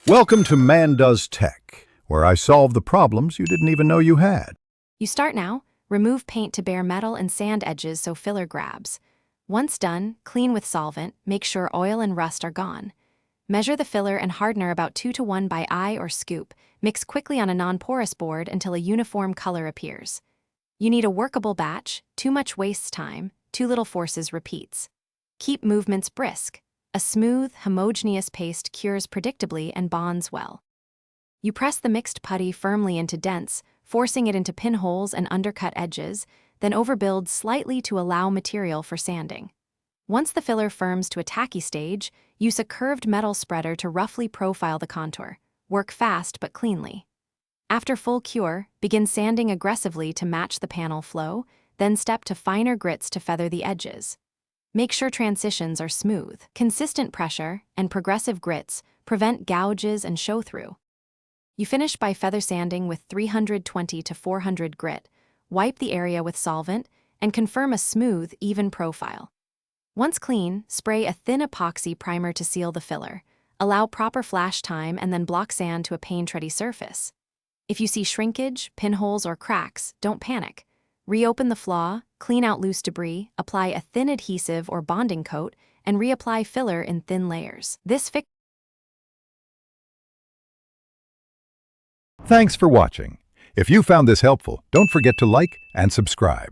Welcome to Man Does Tech, where I solve the problems you didn't even know you had. You start now. Remove paint to bare metal and sand edges so filler grabs. Once done, clean with solvent, make sure oil and rust are gone. Measure the filler and hardener about 2:1 by eye or scoop. Mix quickly on a non-porous board until a uniform color appears. You need a workable batch. Too much wastes time, too little forces repeats. Keep movements brisk. A smooth, homogeneous paste cures predictably and bonds well. You press the mixed putty firmly into dents, forcing it into pinholes and undercut edges, then overbuild slightly to allow material for sanding. Once the filler firms to a tacky stage, use a curved metal spreader to roughly profile the contour. Work fast but cleanly. After full cure, begin sanding aggressively to match the panel flow, then step to finer grits to feather the edges. Make sure transitions are smooth. Consistent pressure and progressive grits prevent gouges and show-through. You finish by feather sanding with 320 to 400 grit, wipe the area with solvent, and confirm a smooth, even profile. Once clean, spray a thin epoxy primer to seal the filler. Allow proper flash time and then block sand to a paint-ready surface. If you see shrinkage, pinholes, or cracks, don't panic. Reopen the flaw, clean out loose debris, apply a thin adhesive or bonding coat, and reapply filler in thin layers. Thanks for watching. If you found this helpful, don't forget to like and subscribe.